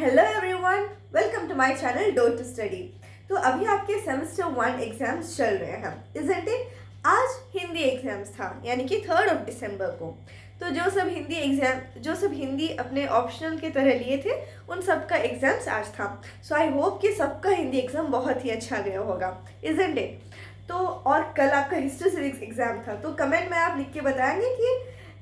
Hello everyone, welcome to my channel door to study. तो अभी आपके सेमेस्टर 1 एग्जाम्स चल रहे हैं, इजंट इट? आज हिंदी एग्जाम्स था, यानी कि 3 दिसंबर को। तो जो सब हिंदी अपने ऑप्शनल के तरह लिए थे, उन सब का एग्जाम्स आज था। सो आई होप कि सबका हिंदी एग्जाम बहुत ही अच्छा गया होगा, इजंट इट? तो और कल आपका हिस्ट्री सिविक्स एग्जाम था, तो कमेंट में आप लिख के बताएंगे कि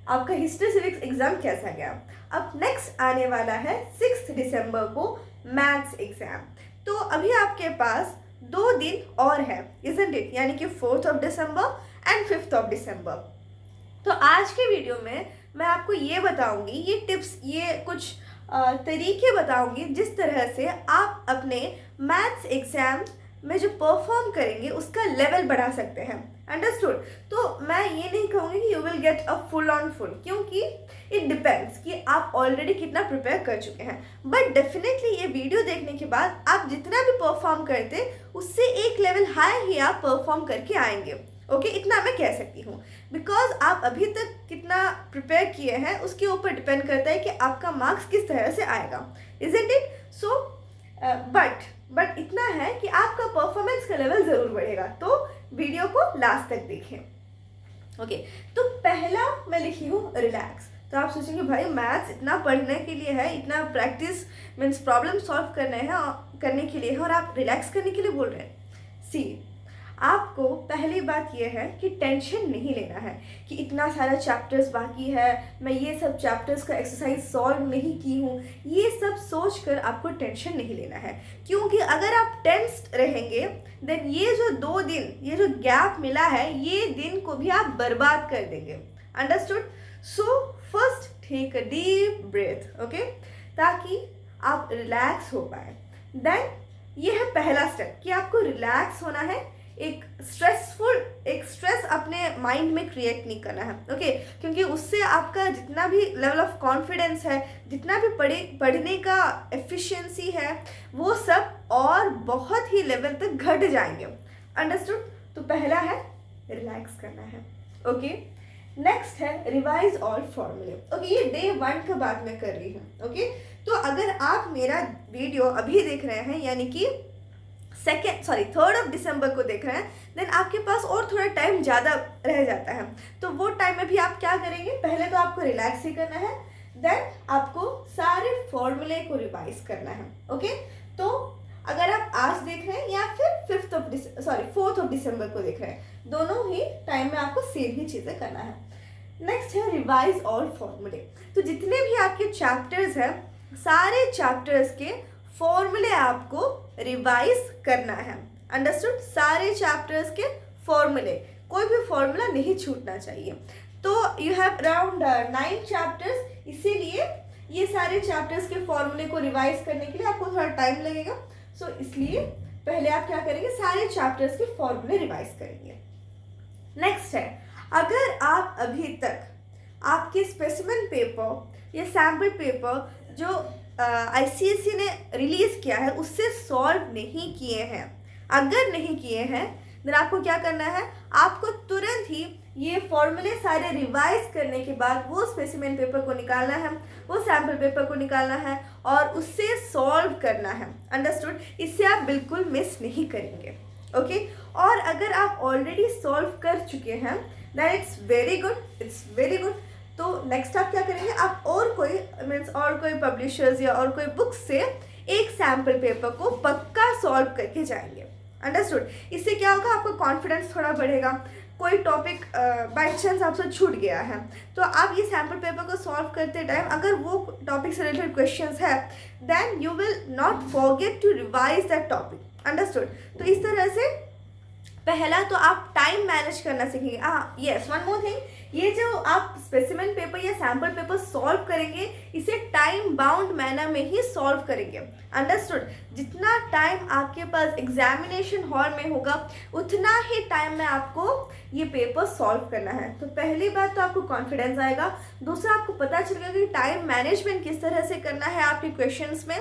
आपका हिस्ट्री सिविक्स एग्जाम कैसा गया। अब नेक्स्ट आने वाला है 6 दिसंबर को मैथ्स एग्जाम। तो अभी आपके पास 2 दिन और है, इजंट इट? यानी कि 4 दिसंबर एंड 5 दिसंबर। तो आज के वीडियो में मैं आपको ये बताऊंगी, ये टिप्स, ये कुछ तरीके बताऊंगी जिस तरह से आप अपने मैथ्स एग्जाम में जो परफॉर्म करेंगे उसका लेवल बढ़ा सकते हैं। अंडरस्टूड? तो मैं ये नहीं कहूँगी कि you will get a full on full, क्योंकि इट डिपेंड्स कि आप ऑलरेडी कितना प्रिपेयर कर चुके हैं। बट डेफिनेटली ये वीडियो देखने के बाद आप जितना भी परफॉर्म करते उससे एक लेवल हाई ही आप परफॉर्म करके आएंगे। ओके, इतना मैं कह सकती हूँ, बिकॉज आप अभी तक कितना प्रिपेयर किए हैं उसके ऊपर डिपेंड करता है कि आपका मार्क्स किस तरह से आएगा, इजंट इट? सो बट इतना है कि आपका परफॉर्मेंस का लेवल ज़रूर बढ़ेगा, तो वीडियो को लास्ट तक देखें। ओके, तो पहला मैं लिखी हूँ रिलैक्स। तो आप सोचेंगे भाई मैथ्स इतना पढ़ने के लिए है, इतना प्रैक्टिस मीन्स प्रॉब्लम सॉल्व करने के लिए है, और आप रिलैक्स करने के लिए बोल रहे हैं। सी, आपको पहली बात यह है कि टेंशन नहीं लेना है कि इतना सारा चैप्टर्स बाकी है, मैं ये सब चैप्टर्स का एक्सरसाइज सॉल्व नहीं की हूँ। ये सब सोचकर आपको टेंशन नहीं लेना है, क्योंकि अगर आप टेंस्ड रहेंगे देन ये जो 2 दिन, ये जो गैप मिला है, ये दिन को भी आप बर्बाद कर देंगे। Understood? So first take a deep breath, okay, ताकि आप रिलैक्स हो पाए। देन ये है पहला स्टेप कि आपको रिलैक्स होना है। एक स्ट्रेस अपने माइंड में क्रिएट नहीं करना है, ओके? क्योंकि उससे आपका जितना भी लेवल ऑफ कॉन्फिडेंस है, जितना भी पढ़ने का एफिशिएंसी है, वो सब और बहुत ही लेवल तक घट जाएंगे। अंडरस्टूड? तो पहला है रिलैक्स करना है, ओके? नेक्स्ट है रिवाइज ऑल फॉर्मूले। ओके, ये डे 1 का बात मैं कर रही हूँ, ओके? तो अगर आप मेरा वीडियो अभी देख रहे हैं, यानी कि 3 दिसंबर को देख रहे हैं, देन आपके पास और थोड़ा टाइम ज़्यादा रह जाता है। तो वो टाइम में भी आप क्या करेंगे? पहले तो आपको रिलैक्स ही करना है, देन आपको सारे फॉर्मूले को रिवाइज करना है, ओके? तो अगर आप आज देख रहे हैं या फिर 4 दिसंबर को देख रहे हैं, दोनों ही टाइम में आपको सेम ही चीज़ें करना है। नेक्स्ट है रिवाइज ऑल फॉर्मूले। तो जितने भी आपके चैप्टर्स हैं, सारे चैप्टर्स के फॉर्मूले आपको रिवाइज करना है। अंडरस्टूड? सारे चैप्टर्स के फॉर्मूले, कोई भी फॉर्मूला नहीं छूटना चाहिए। तो यू हैव अराउंड 9 चैप्टर्स, इसीलिए ये सारे चैप्टर्स के फॉर्मूले को रिवाइज करने के लिए आपको थोड़ा टाइम लगेगा। सो इसलिए पहले आप क्या करेंगे? सारे चैप्टर्स के फॉर्मूले रिवाइज करेंगे। नेक्स्ट है, अगर आप अभी तक आपके स्पेसिमेन पेपर या सैम्पल पेपर जो ICSE ने रिलीज़ किया है उससे सॉल्व नहीं किए हैं, अगर नहीं किए हैं, देन आपको क्या करना है? आपको तुरंत ही ये फॉर्मूले सारे रिवाइज करने के बाद वो स्पेसिमेन पेपर को निकालना है, वो सैम्पल पेपर को निकालना है और उससे सॉल्व करना है। अंडरस्टूड? इससे आप बिल्कुल मिस नहीं करेंगे, ओके? और अगर आप ऑलरेडी सॉल्व कर चुके हैं दैट इट्स वेरी गुड। तो नेक्स्ट आप क्या करेंगे? आप और कोई पब्लिशर्स या और कोई बुक से एक सैम्पल पेपर को पक्का सॉल्व करके जाएंगे। अंडरस्टूड? इससे क्या होगा? आपका कॉन्फिडेंस थोड़ा बढ़ेगा। कोई टॉपिक बाई चांस आपसे छूट गया है, तो आप ये सैम्पल पेपर को सॉल्व करते टाइम अगर वो टॉपिक से रिलेटेड क्वेश्चंस है, then you will not forget to revise that topic. Understood? तो इस तरह से पहला तो आप टाइम मैनेज करना सीखेंगे। यस, वन मोर थिंग, ये जो आप स्पेसिमेन पेपर या सैम्पल पेपर सॉल्व करेंगे, इसे टाइम बाउंड मैनर में ही सॉल्व करेंगे। अंडरस्टूड? जितना टाइम आपके पास एग्जामिनेशन हॉल में होगा, उतना ही टाइम में आपको ये पेपर सॉल्व करना है। तो पहली बात तो आपको कॉन्फिडेंस आएगा, दूसरा आपको पता चलेगा कि टाइम मैनेजमेंट किस तरह से करना है आपके क्वेश्चंस में।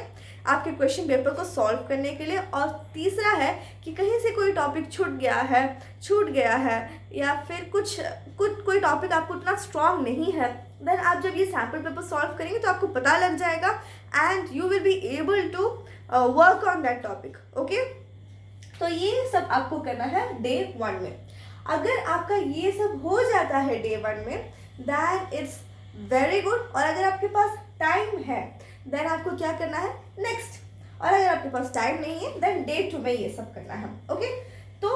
आपके क्वेश्चन पेपर को सॉल्व करने के लिए, और तीसरा है कि कहीं से कोई टॉपिक छूट गया है या फिर कोई टॉपिक आपको उतना स्ट्रांग नहीं है, देन आप जब ये सैम्पल पेपर सॉल्व करेंगे तो आपको पता लग जाएगा and you will be able to work on that topic. Okay, तो ये सब आपको करना है डे 1 में। अगर आपका ये सब हो जाता है डे 1 में, दैन इट्स वेरी गुड। और अगर आपके पास टाइम है देन आपको क्या करना है नेक्स्ट, और अगर आपके पास टाइम नहीं है देन डे 2 में ये सब करना है। ओके, तो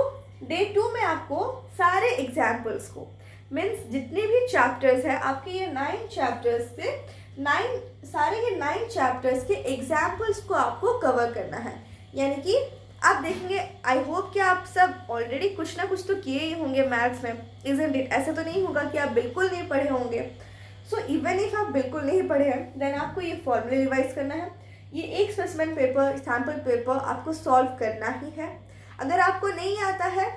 डे 2 में आपको सारे एग्जाम्पल्स को, मीन्स जितने भी चैप्टर्स हैं आपके, ये 9 चैप्टर्स से 9 चैप्टर्स के एग्जाम्पल्स को आपको कवर करना है। यानी कि आप देखेंगे, आई होप कि आप सब ऑलरेडी कुछ ना कुछ तो किए ही होंगे मैथ्स में, इजंट इट? ऐसा तो नहीं होगा कि आप बिल्कुल नहीं पढ़े होंगे। सो इवन इफ आप बिल्कुल नहीं पढ़े हैं देन आपको ये फॉर्मूले रिवाइज करना है, ये एक स्पेसिमेन पेपर, सैम्पल पेपर आपको सॉल्व करना ही है। अगर आपको नहीं आता है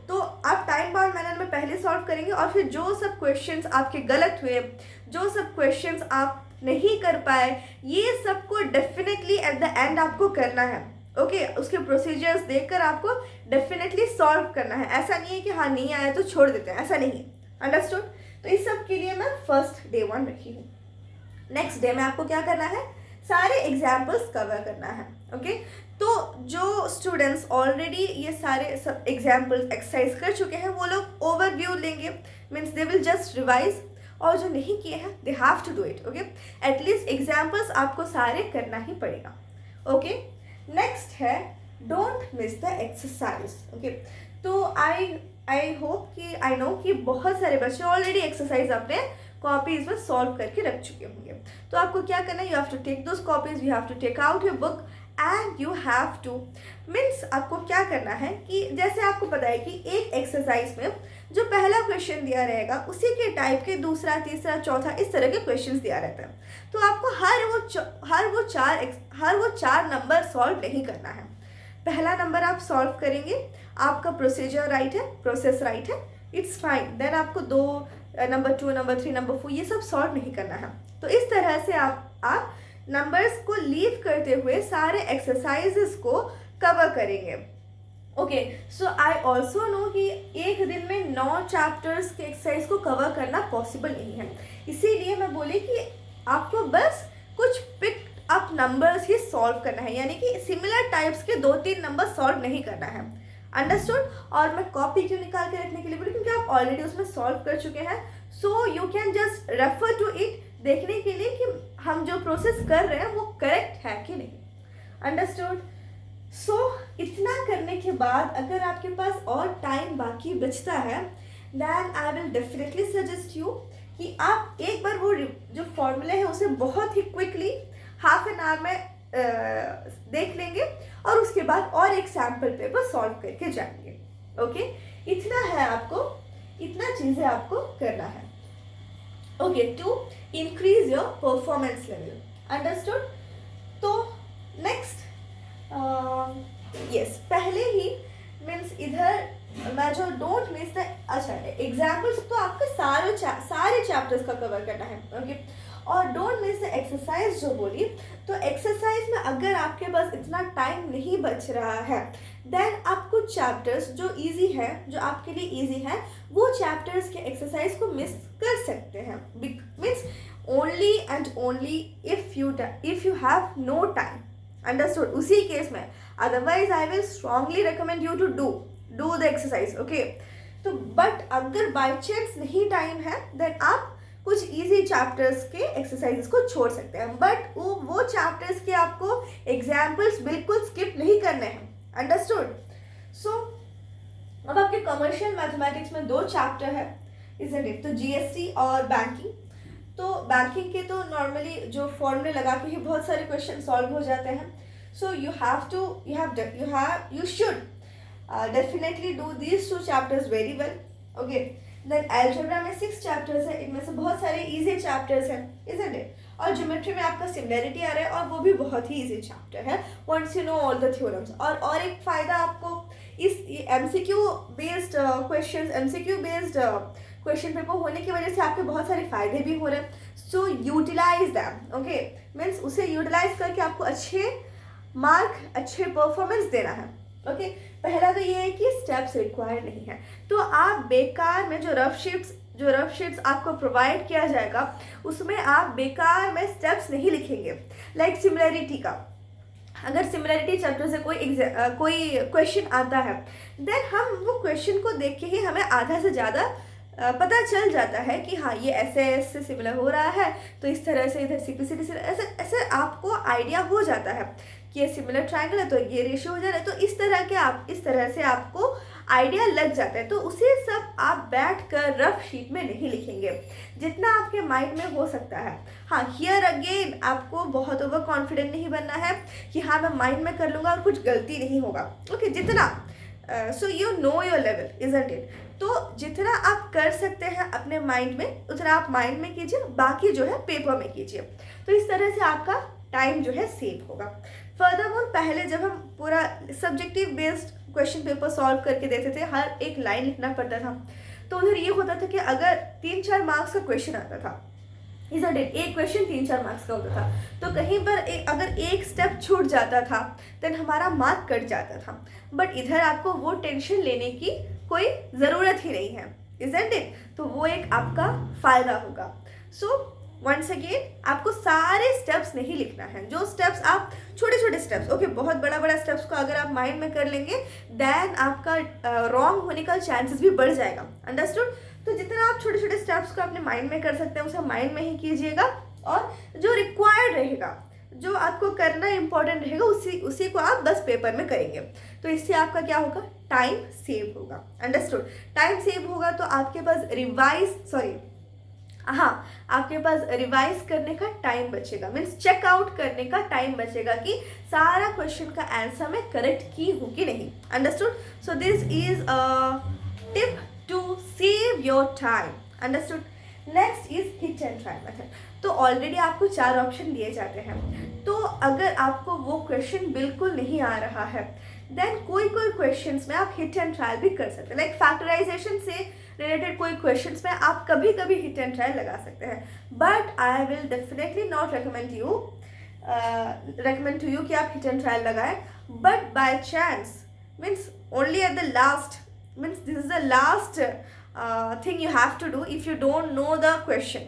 तो आप टाइम बाउंड मैनर में पहले सॉल्व करेंगे, और फिर जो सब क्वेश्चंस आपके गलत हुए, जो सब क्वेश्चंस आप नहीं कर पाए, ये सबको डेफिनेटली एट द एंड आपको करना है। ओके, उसके प्रोसीजर्स देखकर आपको डेफिनेटली सॉल्व करना है। ऐसा नहीं है कि हाँ नहीं आया तो छोड़ देते हैं, ऐसा नहीं है। अंडरस्टूड? तो इस सब के लिए मैं फर्स्ट डे 1 रखी हूँ। नेक्स्ट डे में आपको क्या करना है, सारे एग्जाम्पल्स कवर करना है। ओके, तो जो स्टूडेंट्स ऑलरेडी ये सारे सब एग्जाम्पल्स एक्सरसाइज कर चुके हैं वो लोग ओवरव्यू लेंगे, means they will just revise, और जो नहीं किए हैं they have to do it. Okay, at least examples आपको सारे करना ही पड़ेगा। ओके, नेक्स्ट है don't miss the exercise. Okay, तो आई होप कि आई नो कि बहुत सारे बच्चे ऑलरेडी एक्सरसाइज अपने कॉपीज में सॉल्व करके रख चुके होंगे। तो आपको क्या करना है, you have to take those copies, you have to take out your book and you have to, means आपको क्या करना है कि जैसे आपको पता है कि एक एक्सरसाइज में जो पहला क्वेश्चन दिया रहेगा उसी के टाइप के दूसरा, तीसरा, चौथा, इस तरह के क्वेश्चंस दिया रहता है। तो आपको हर वो चार नंबर सॉल्व नहीं करना है। पहला नंबर आप सॉल्व करेंगे, आपका प्रोसीजर राइट है, प्रोसेस राइट है, इट्स फाइन। देन आपको 2, नंबर 2, नंबर 3, नंबर 4 ये सब सॉल्व नहीं करना है। तो इस तरह से आप नंबर्स को लीव करते हुए सारे एक्सरसाइजेस को कवर करेंगे। Okay, so I also know कि एक दिन में 9 चैप्टर्स के एक्सरसाइज को कवर करना पॉसिबल नहीं है, इसीलिए मैं बोली कि आपको बस कुछ पिक अप नंबर्स ही सॉल्व करना है, यानी कि सिमिलर टाइप्स के 2-3 नंबर सॉल्व नहीं करना है। अंडरस्टूड? और मैं कॉपी क्यों निकाल के रखने के लिए बोली, क्योंकि आप ऑलरेडी उसमें सॉल्व कर चुके हैं। So you can just refer to it, देखने के लिए कि हम जो प्रोसेस कर रहे हैं वो करेक्ट है कि नहीं। अंडरस्टूड? सो इतना करने के बाद अगर आपके पास और टाइम बाकी बचता है then I will definitely suggest you कि आप एक बार वो जो फॉर्मूले है उसे बहुत ही क्विकली हाफ एन आवर में देख लेंगे, और उसके बाद और एक सैम्पल पेपर सॉल्व करके जाएंगे। ओके, इतना है, आपको इतना चीज़ें आपको करना है। Okay, to increase your performance level. Understood? तो नेक्स्ट यस, पहले ही मीन्स इधर मैं जो डोंट मिस द, अच्छा एग्जाम्पल्स तो आपके सारे चैप्टर्स का कवर करना है। ओके, और डोंट मिस द एक्सरसाइज जो बोली, तो एक्सरसाइज में अगर आपके पास इतना टाइम नहीं बच रहा है देन आप कुछ चैप्टर्स जो इजी है, जो आपके लिए इजी है, वो चैप्टर्स के एक्सरसाइज को मिस कर सकते हैं, means only and only if you have no time. Understood? उसी केस में, otherwise I will strongly recommend you to do the exercise. Okay, तो बट अगर बाई चांस नहीं टाइम है देन आप कुछ इजी चैप्टर्स के एक्सरसाइजेस को छोड़ सकते हैं, बट वो चैप्टर्स के आपको एग्जाम्पल्स बिल्कुल स्किप नहीं करने हैं। अंडरस्टूड? सो अब आपके कमर्शियल मैथमेटिक्स में 2 चैप्टर है, इजंट इट? तो जीएसटी और बैंकिंग। तो बैंकिंग के तो नॉर्मली जो फॉर्मूले लगा के ही बहुत सारे क्वेश्चन सॉल्व हो जाते हैं। सो you should definitely do these 2 chapters very well. Okay, then algebra में 6 चैप्टर्स है, इनमें से बहुत सारे इजी चैप्टर्स हैं, isn't it? और ज्योमेट्री में आपका सिमिलरिटी आ रहा है और वो भी बहुत ही इजी चैप्टर है, once you know all the theorems। और एक फ़ायदा आपको इस MCQ बेस्ड क्वेश्चन पेपर होने की वजह से आपके बहुत सारे फ़ायदे भी हो रहे हैं। सो यूटिलाइज दैम। ओके, मीन्स उसे यूटिलाइज करके आपको अच्छे मार्क अच्छे परफॉर्मेंस देना है। ओके, पहला तो ये है कि स्टेप्स रिक्वायर्ड नहीं है, तो आप बेकार में जो रफ शीट्स आपको प्रोवाइड किया जाएगा उसमें आप बेकार में स्टेप्स नहीं लिखेंगे। लाइक सिमिलरिटी का, अगर सिमिलरिटी चैप्टर से कोई क्वेश्चन आता है, देन हम वो क्वेश्चन को देख के ही हमें आधा से ज़्यादा पता चल जाता है कि हाँ ये ऐसे ऐसे सिमिलर हो रहा है, तो इस तरह से इधर CPCD से ऐसे ऐसे आपको आइडिया हो जाता है कि ये सिमिलर ट्रायंगल है तो ये रेशियो हो जा रहा है, तो इस तरह से आपको आइडिया लग जाता है। तो उसे सब आप बैठ कर रफ शीट में नहीं लिखेंगे, जितना आपके माइंड में हो सकता है। हाँ, हियर अगेन आपको बहुत ओवर कॉन्फिडेंट नहीं बनना है कि हाँ मैं माइंड में कर लूँगा और कुछ गलती नहीं होगा। ओके, जितना so you know your level, isn't it. तो जितना आप कर सकते हैं अपने माइंड में उतना आप माइंड में कीजिए, बाकी जो है पेपर में कीजिए। तो इस तरह से आपका टाइम जो है सेव होगा। फर्दरमोर, पहले जब हम पूरा subjective based question paper solve करके देते थे, हर एक लाइन लिखना पड़ता था, तो उधर ये होता था कि अगर 3-4 मार्क्स का क्वेश्चन आता था, इजंट इट, एक क्वेश्चन 3-4 मार्क्स का होता था, तो कहीं पर अगर एक स्टेप छूट जाता था देन हमारा मार्क कट जाता था। बट इधर आपको वो टेंशन लेने की कोई ज़रूरत ही नहीं है, इजंट इट। तो वो एक आपका फ़ायदा होगा। सो वंस अगेन, आपको सारे स्टेप्स नहीं लिखना है। जो स्टेप्स आप छोटे छोटे स्टेप्स, ओके, बहुत बड़ा बड़ा स्टेप्स को अगर आप माइंड में कर लेंगे देन आपका रॉन्ग होने का चांसेस भी बढ़ जाएगा। अंडरस्टूड? तो जितना आप छोटे छोटे स्टेप्स को अपने माइंड में कर सकते हैं उसे माइंड में ही कीजिएगा, और जो रिक्वायर्ड रहेगा, जो आपको करना इंपॉर्टेंट रहेगा, उसी को आप बस पेपर में करेंगे। तो इससे आपका क्या होगा, टाइम सेव होगा। अंडरस्टूड? टाइम सेव होगा तो आपके पास आपके पास रिवाइज करने का टाइम बचेगा, मीन्स चेकआउट करने का टाइम बचेगा कि सारा क्वेश्चन का आंसर मैं करेक्ट की हूँ कि नहीं। Understood? So this is a tip to save your time. Understood? Next is hit and try method. तो ऑलरेडी आपको 4 ऑप्शन दिए जाते हैं, तो अगर आपको वो क्वेश्चन बिल्कुल नहीं आ रहा है देन कोई क्वेश्चंस में आप हिट एंड ट्रायल भी कर सकते हैं। लाइक फैक्टराइजेशन से रिलेटेड कोई क्वेश्चंस में आप कभी कभी हिट एंड ट्रायल लगा सकते हैं, but I will definitely not recommend to you कि आप हिट एंड ट्रायल लगाएं। But by chance, means only at the last, means this is the last thing you have to do if you don't know the question.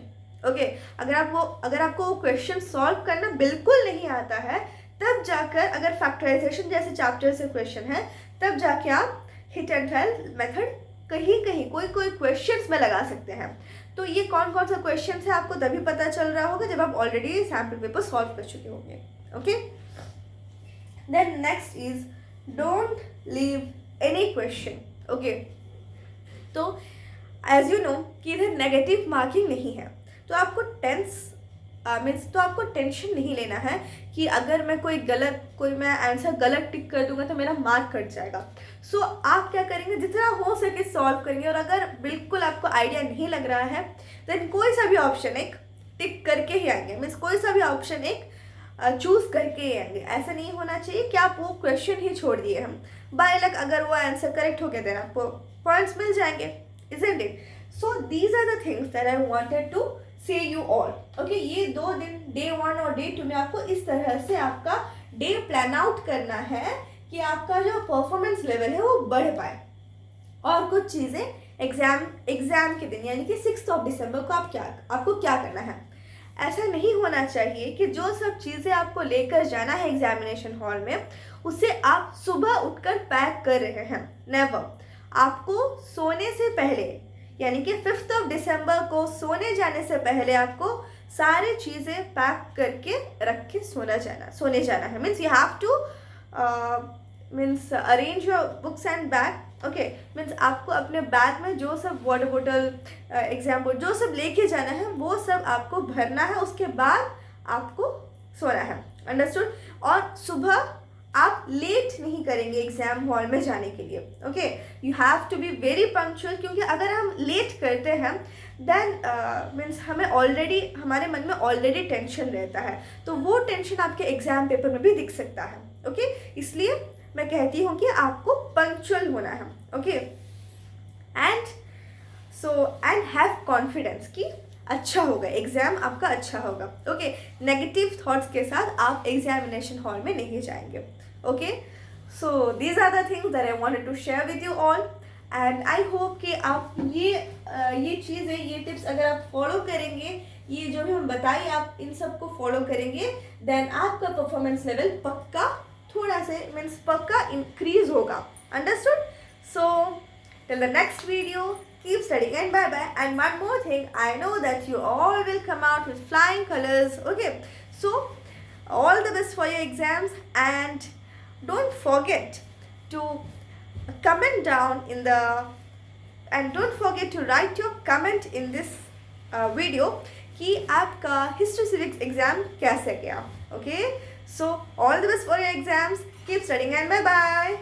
Okay, अगर आपको वो question solve करना बिल्कुल नहीं आता है, तब जाकर, अगर फैक्टराइजेशन जैसे चैप्टर से क्वेश्चन है, तब जाके आप हिट एंड ट्रायल मेथड कहीं कोई क्वेश्चंस में लगा सकते हैं। तो ये कौन कौन सा क्वेश्चन है आपको तभी पता चल रहा होगा जब आप ऑलरेडी सैम्पल पेपर सॉल्व कर चुके होंगे। Okay, then next is don't leave any question. Okay, तो एज यू नो कि इधर नेगेटिव मार्किंग नहीं है, तो आपको आपको टेंशन नहीं लेना है कि अगर मैं कोई मैं आंसर गलत टिक कर दूंगा तो मेरा मार्क कट जाएगा। सो आप क्या करेंगे, जितना हो सके सॉल्व करेंगे, और अगर बिल्कुल आपको आइडिया नहीं लग रहा है देन कोई सा भी ऑप्शन एक टिक करके ही आएंगे, मीन्स कोई सा भी ऑप्शन एक चूज करके ही आएंगे। ऐसा नहीं होना चाहिए कि आप वो क्वेश्चन ही छोड़ दिए हम, बाय लक अगर वो आंसर करेक्ट हो गया देन आपको पॉइंट्स मिल जाएंगे, isn't it? So these are the things that I wanted to say you all. Okay, ये 2 दिन, day 1 और day 2 में आपको इस तरह से आपका डे प्लान आउट करना है कि आपका जो परफॉर्मेंस लेवल है वो बढ़ पाए। और कुछ चीज़ें एग्जाम के दिन यानी कि 6 दिसंबर को आपको क्या करना है। ऐसा नहीं होना चाहिए कि जो सब चीज़ें आपको लेकर जाना है एग्जामिनेशन हॉल में उसे आप सुबह उठकर पैक कर रहे हैं। नेवर। आपको सोने से पहले यानी कि 5 दिसंबर को सोने जाने से पहले आपको सारी चीज़ें पैक करके रख के सोने जाना है। Means you have to means arrange your books and bag. Okay, means आपको अपने बैग में जो सब वाटर बोतल, एग्जाम बोर्ड, जो सब लेके जाना है वो सब आपको भरना है, उसके बाद आपको सोना है। अंडरस्टूड? और सुबह आप लेट नहीं करेंगे एग्जाम हॉल में जाने के लिए। Okay, you have to be very punctual, क्योंकि अगर हम लेट करते हैं देन मीन्स हमारे मन में ऑलरेडी टेंशन रहता है, तो वो टेंशन आपके एग्जाम पेपर में भी दिख सकता है। ओके, इसलिए मैं कहती हूँ कि आपको पंक्चुअल होना है। ओके, एंड हैव कॉन्फिडेंस कि अच्छा होगा, एग्जाम आपका अच्छा होगा. ओके, नेगेटिव थॉट्स के साथ आप एग्जामिनेशन हॉल में नहीं जाएंगे. Okay, so these are the things that I wanted to share with you all. And I hope कि आप ये चीज़ें, ये टिप्स अगर आप फॉलो करेंगे, ये जो भी हम बताइए आप इन सब को फॉलो करेंगे, देन आपका परफॉर्मेंस लेवल पक्का थोड़ा से मीन्स पक्का इंक्रीज होगा. Understood? So till the next video, keep studying and bye bye. And one more thing, I know that you all will come out with flying colors. Okay, so all the best for your exams, and don't forget to comment down in the, and don't forget to write your comment in this video कि आपका history civics exam कैसे गया. Okay, so all the best for your exams. Keep studying and bye bye.